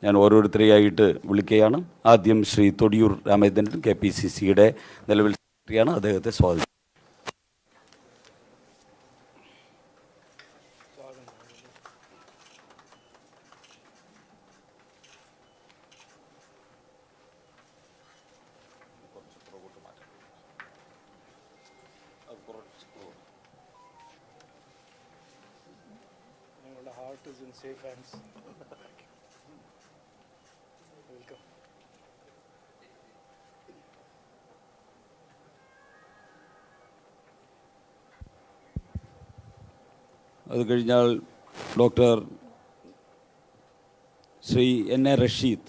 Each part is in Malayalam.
ഞാൻ ഓരോരുത്തരെയായിട്ട് വിളിക്കുകയാണ്. ആദ്യം ശ്രീ തൊടിയൂർ രാമചന്ദ്രൻ KPCCയുടെ നിലവിൽ സെക്രട്ടറിയാണ്. അദ്ദേഹത്തെ സ്വാഗതം. Heart is in safe hands. Welcome. അത് കഴിഞ്ഞാൽ doctor Shri N A Rasheed.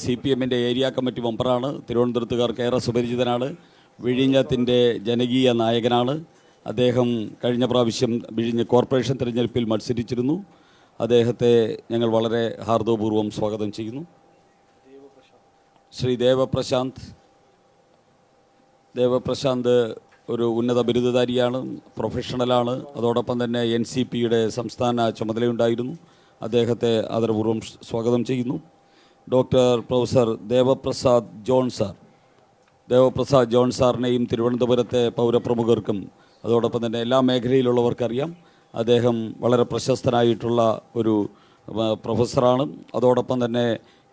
CPMൻ്റെ ഏരിയ കമ്മിറ്റി മെമ്പറാണ്. തിരുവനന്തപുരത്തുകാർക്ക് ഏറെ സുപരിചിതനാണ്. വിഴിഞ്ഞത്തിൻ്റെ ജനകീയ നായകനാണ്. അദ്ദേഹം കഴിഞ്ഞ പ്രാവശ്യം വിഴിഞ്ഞ കോർപ്പറേഷൻ തിരഞ്ഞെടുപ്പിൽ മത്സരിച്ചിരുന്നു. അദ്ദേഹത്തെ ഞങ്ങൾ വളരെ ഹാർദവപൂർവ്വം സ്വാഗതം ചെയ്യുന്നു. ശ്രീ ദേവപ്രശാന്ത് ഒരു ഉന്നത ബിരുദധാരിയാണ്, പ്രൊഫഷണലാണ്. അതോടൊപ്പം തന്നെ NCPയുടെ സംസ്ഥാന ചുമതലയുണ്ടായിരുന്നു. അദ്ദേഹത്തെ ആദരപൂർവ്വം സ്വാഗതം ചെയ്യുന്നു. പ്രൊഫസർ ദേവപ്രസാദ് ജോൺ സാറിനെയും തിരുവനന്തപുരത്തെ പൗരപ്രമുഖർക്കും അതോടൊപ്പം തന്നെ എല്ലാ മേഖലയിലുള്ളവർക്കറിയാം. അദ്ദേഹം വളരെ പ്രശസ്തനായിട്ടുള്ള ഒരു പ്രൊഫസറാണ്. അതോടൊപ്പം തന്നെ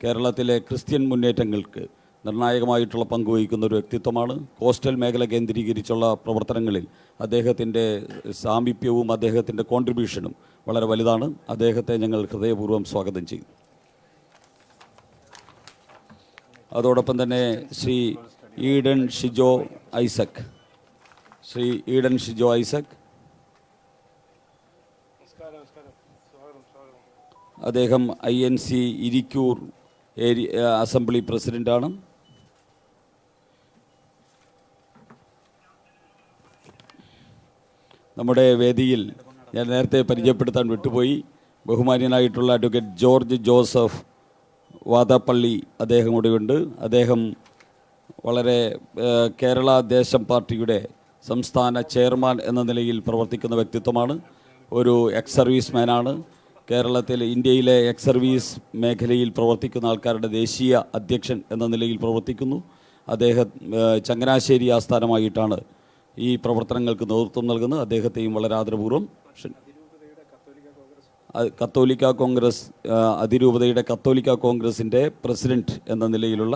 കേരളത്തിലെ ക്രിസ്ത്യൻ മുന്നേറ്റങ്ങൾക്ക് നിർണായകമായിട്ടുള്ള പങ്കുവഹിക്കുന്ന ഒരു വ്യക്തിത്വമാണ്. കോസ്റ്റൽ മേഖല കേന്ദ്രീകരിച്ചുള്ള പ്രവർത്തനങ്ങളിൽ അദ്ദേഹത്തിൻ്റെ സാമീപ്യവും അദ്ദേഹത്തിൻ്റെ കോൺട്രിബ്യൂഷനും വളരെ വലുതാണ്. അദ്ദേഹത്തെ ഞങ്ങൾ ഹൃദയപൂർവ്വം സ്വാഗതം ചെയ്യും. അതോടൊപ്പം തന്നെ ശ്രീ ഈഡൻ ഷിജോ ഐസക്. അദ്ദേഹം INC ഇരിക്കൂർ അസംബ്ലി പ്രസിഡൻ്റാണ്. നമ്മുടെ വേദിയിൽ ഞാൻ നേരത്തെ പരിചയപ്പെടുത്താൻ വിട്ടുപോയി, ബഹുമാന്യനായിട്ടുള്ള അഡ്വക്കേറ്റ് ജോർജ് ജോസഫ് വാദപ്പള്ളി അദ്ദേഹം കൂടെയുണ്ട്. അദ്ദേഹം വളരെ കേരള ദേശം പാർട്ടിയുടെ സംസ്ഥാന ചെയർമാൻ എന്ന നിലയിൽ പ്രവർത്തിക്കുന്ന വ്യക്തിത്വമാണ്. ഒരു എക്സ് സർവീസ് മാനാണ്. ഇന്ത്യയിലെ എക്സ് സർവീസ് മേഖലയിൽ പ്രവർത്തിക്കുന്ന ആൾക്കാരുടെ ദേശീയ അധ്യക്ഷൻ എന്ന നിലയിൽ പ്രവർത്തിക്കുന്നു. അദ്ദേഹം ചങ്ങനാശ്ശേരി ആസ്ഥാനമായിട്ടാണ് ഈ പ്രവർത്തനങ്ങൾക്ക് നേതൃത്വം നൽകുന്നത്. അദ്ദേഹത്തെയും വളരെ ആദരപൂർവ്വം അതിരൂപതയുടെ കത്തോലിക്ക കോൺഗ്രസിൻ്റെ പ്രസിഡന്റ് എന്ന നിലയിലുള്ള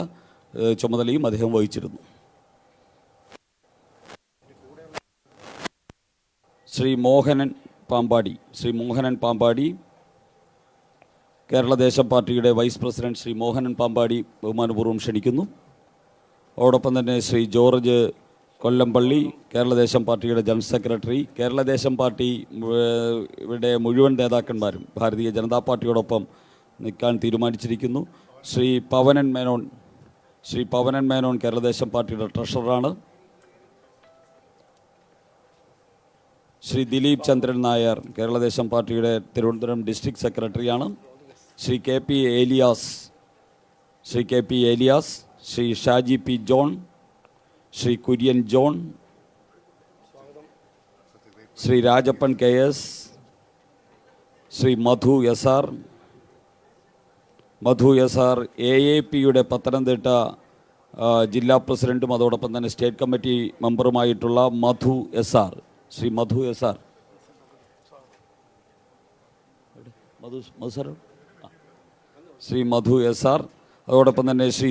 ചുമതലയും അദ്ദേഹം വഹിച്ചിരുന്നു. ശ്രീ മോഹനൻ പാമ്പാടി കേരള ദേശം പാർട്ടിയുടെ വൈസ് പ്രസിഡന്റ് ശ്രീ മോഹനൻ പാമ്പാടി ബഹുമാനപൂർവ്വം ക്ഷണിക്കുന്നു. അതോടൊപ്പം തന്നെ ശ്രീ ജോർജ് കൊല്ലംപള്ളി, കേരള ദേശം പാർട്ടിയുടെ ജനറൽ സെക്രട്ടറി. കേരള ദേശം പാർട്ടിയുടെ മുഴുവൻ നേതാക്കന്മാരും ഭാരതീയ ജനതാ പാർട്ടിയോടൊപ്പം നിൽക്കാൻ തീരുമാനിച്ചിരിക്കുന്നു. ശ്രീ പവനൻ മേനോൻ കേരള ദേശം പാർട്ടിയുടെ ട്രഷററാണ്. ശ്രീ ദിലീപ് ചന്ദ്രൻ നായർ കേരള ദേശം പാർട്ടിയുടെ തിരുവനന്തപുരം ഡിസ്ട്രിക്ട് സെക്രട്ടറിയാണ്. Shri KP Elias, Shri Shaji P John, Shri Kurian John, Shri Rajappan KS, Shri Madhu S R AAPയുടെ പത്തനംതിട്ട ജില്ലാ പ്രസിഡന്റും അതോടൊപ്പം തന്നെ സ്റ്റേറ്റ് കമ്മിറ്റി മെമ്പറുമായിട്ടുള്ള ശ്രീ മധു എസ് ആർ. അതോടൊപ്പം തന്നെ ശ്രീ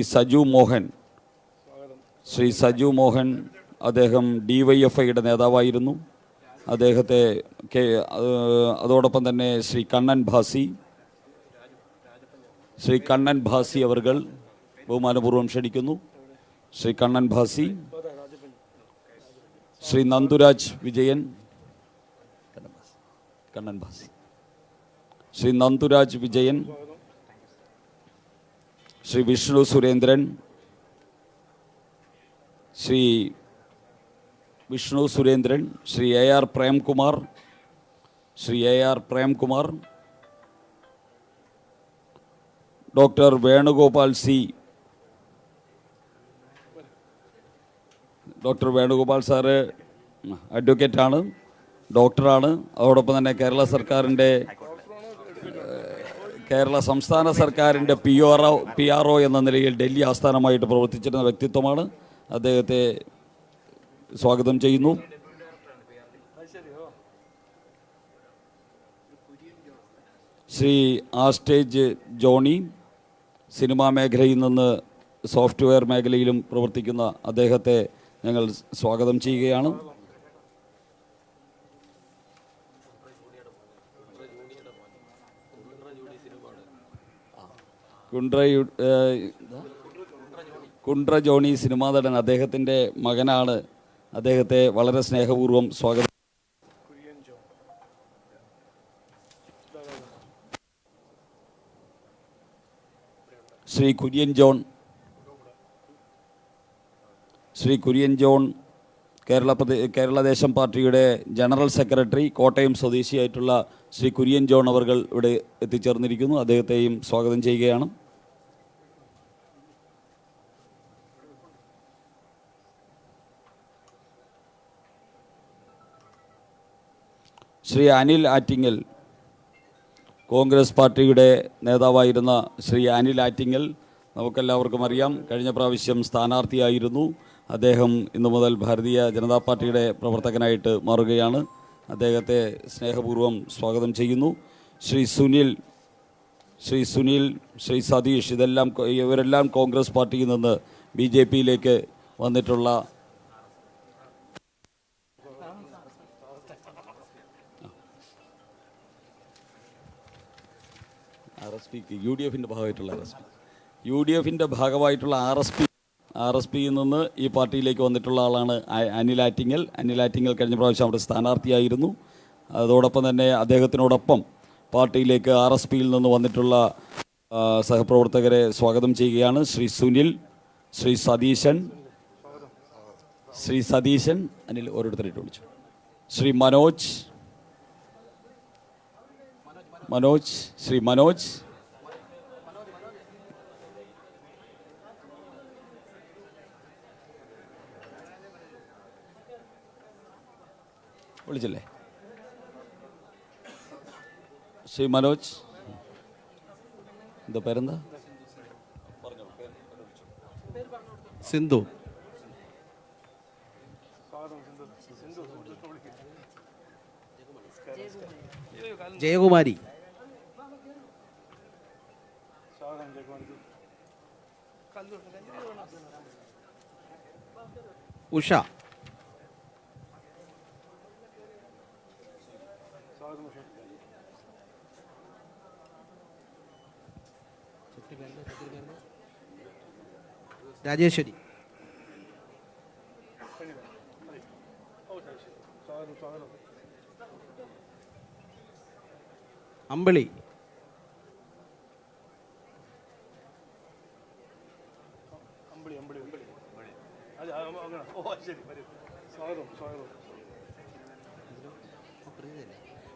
സജു മോഹൻ അദ്ദേഹം DYFIയുടെ നേതാവായിരുന്നു. അതോടൊപ്പം തന്നെ ശ്രീ കണ്ണൻ ഭാസി അവർകൾ ബഹുമാനപൂർവ്വം ക്ഷണിക്കുന്നു. Shri Kannan Bhasi, Shri Nanduraj Vijayan, Shri Vishnu Surendran, Shri AR Premkumar, doctor Venugopal sir അഡ്വക്കേറ്റാണ്, ഡോക്ടറാണ്. അതോടൊപ്പം തന്നെ കേരള സർക്കാരിൻ്റെ കേരള സംസ്ഥാന സർക്കാരിൻ്റെ പി ആർ ഒ എന്ന നിലയിൽ ഡൽഹി ആസ്ഥാനമായിട്ട് പ്രവർത്തിച്ചിരുന്ന വ്യക്തിത്വമാണ്. അദ്ദേഹത്തെ സ്വാഗതം ചെയ്യുന്നു. ശ്രീ ആസ്റ്റേജ് ജോണി, സിനിമാ മേഖലയിൽ നിന്ന് സോഫ്റ്റ്വെയർ മേഖലയിലും പ്രവർത്തിക്കുന്ന അദ്ദേഹത്തെ ഞങ്ങൾ സ്വാഗതം ചെയ്യുകയാണ്. കുണ്ട്ര ജോണി സിനിമാ നടൻ, അദ്ദേഹത്തിൻ്റെ മകനാണ്. അദ്ദേഹത്തെ വളരെ സ്നേഹപൂർവ്വം സ്വാഗതം. ശ്രീ കുര്യൻ ജോൺ കേരളദേശം പാർട്ടിയുടെ ജനറൽ സെക്രട്ടറി, കോട്ടയം സ്വദേശിയായിട്ടുള്ള ശ്രീ കുര്യൻ ജോൺ അവർ ഇവിടെ എത്തിച്ചേർന്നിരിക്കുന്നു. അദ്ദേഹത്തെയും സ്വാഗതം ചെയ്യുകയാണ്. ശ്രീ അനിൽ ആറ്റിങ്ങൽ, കോൺഗ്രസ് പാർട്ടിയുടെ നേതാവായിരുന്ന ശ്രീ അനിൽ ആറ്റിങ്ങൽ, നമുക്കെല്ലാവർക്കും അറിയാം, കഴിഞ്ഞ പ്രാവശ്യം സ്ഥാനാർത്ഥിയായിരുന്നു. അദ്ദേഹം ഇന്നു മുതൽ ഭാരതീയ ജനതാ പാർട്ടിയുടെ പ്രവർത്തകനായിട്ട് മാറുകയാണ്. അദ്ദേഹത്തെ സ്നേഹപൂർവ്വം സ്വാഗതം ചെയ്യുന്നു. ശ്രീ സുനിൽ, ശ്രീ സതീഷ്, ഇവരെല്ലാം കോൺഗ്രസ് പാർട്ടിയിൽ നിന്ന് BJPയിലേക്ക് വന്നിട്ടുള്ള UDFിൻ്റെ ഭാഗമായിട്ടുള്ള RSPയിൽ നിന്ന് ഈ പാർട്ടിയിലേക്ക് വന്നിട്ടുള്ള ആളാണ് അനിൽ ആറ്റിങ്ങൽ. കഴിഞ്ഞ പ്രാവശ്യം അവിടെ സ്ഥാനാർത്ഥിയായിരുന്നു. അതോടൊപ്പം തന്നെ അദ്ദേഹത്തിനോടൊപ്പം പാർട്ടിയിലേക്ക് RSPയിൽ നിന്ന് വന്നിട്ടുള്ള സഹപ്രവർത്തകരെ സ്വാഗതം ചെയ്യുകയാണ്. ശ്രീ സുനിൽ, ശ്രീ സതീശൻ, അനിൽ ഓരോരുത്തരായിട്ട് വിളിച്ചു. ശ്രീ മനോജ്, വിളിച്ചില്ലേ? ശ്രീ മനോജ്, എന്താ പേരെന്താ? സിന്ധു. ജയകുമാരി. ഉഷ. രാജേശ്വരി. അമ്പിളി.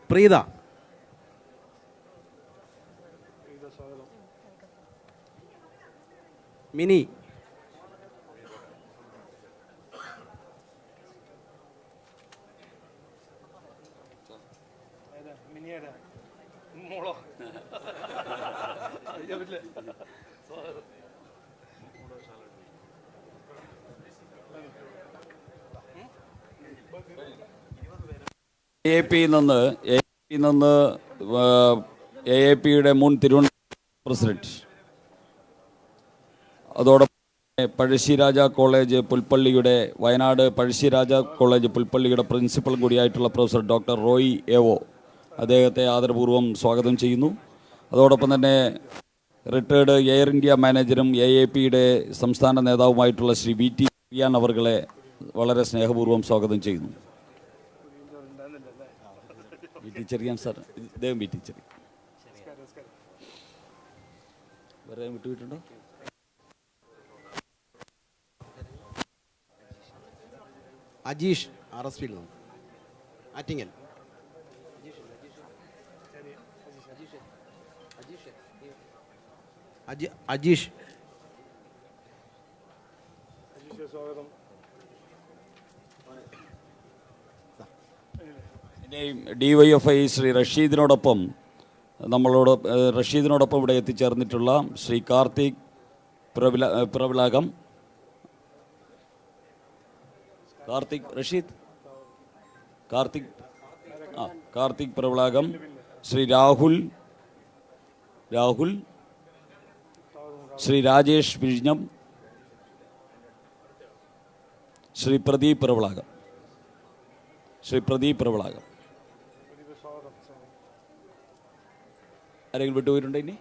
പ്രീത. മിനി. AAPയുടെ മുൻ തിരുവനന്തപുരം പ്രസിഡന്റ്, അതോടൊപ്പം പഴശ്ശിരാജ കോളേജ് പുൽപ്പള്ളിയുടെ വയനാട് പഴശ്ശിരാജ കോളേജ് പുൽപ്പള്ളിയുടെ പ്രിൻസിപ്പൽ കൂടിയായിട്ടുള്ള പ്രൊഫസർ ഡോക്ടർ റോയി എവോ, അദ്ദേഹത്തെ ആദരപൂർവ്വം സ്വാഗതം ചെയ്യുന്നു. അതോടൊപ്പം തന്നെ റിട്ടയർഡ് എയർ ഇന്ത്യ മാനേജരും AAPയുടെ സംസ്ഥാന നേതാവുമായിട്ടുള്ള ശ്രീ VT ചെറിയാൻ അവർകളെ വളരെ സ്നേഹപൂർവ്വം സ്വാഗതം ചെയ്യുന്നു. VT ചെറിയാൻ സാർ, ഇദ്ദേഹം VT ചെറിയാൻ. വേറെ വിട്ടുപോയിട്ടുണ്ടോ? അജീഷ്, RSPയിൽ നിന്ന്. ആറ്റിങ്ങൽ. അജീഷ്. സ്വാഗതം. DYFI ശ്രീ റഷീദിനോടൊപ്പം നമ്മളോട് റഷീദിനോടൊപ്പം ഇവിടെ എത്തിച്ചേർന്നിട്ടുള്ള ശ്രീ കാർത്തിക് പ്രവിളാകം. കാർത്തിക് പ്രവിളാകം, ശ്രീ രാഹുൽ, ശ്രീ രാജേഷ് വിഴിഞ്ഞം, ശ്രീ പ്രദീപ് പ്രവിളാകം. ആരെങ്കിലും വിട്ടുപോയിട്ടുണ്ടോ ഇനി?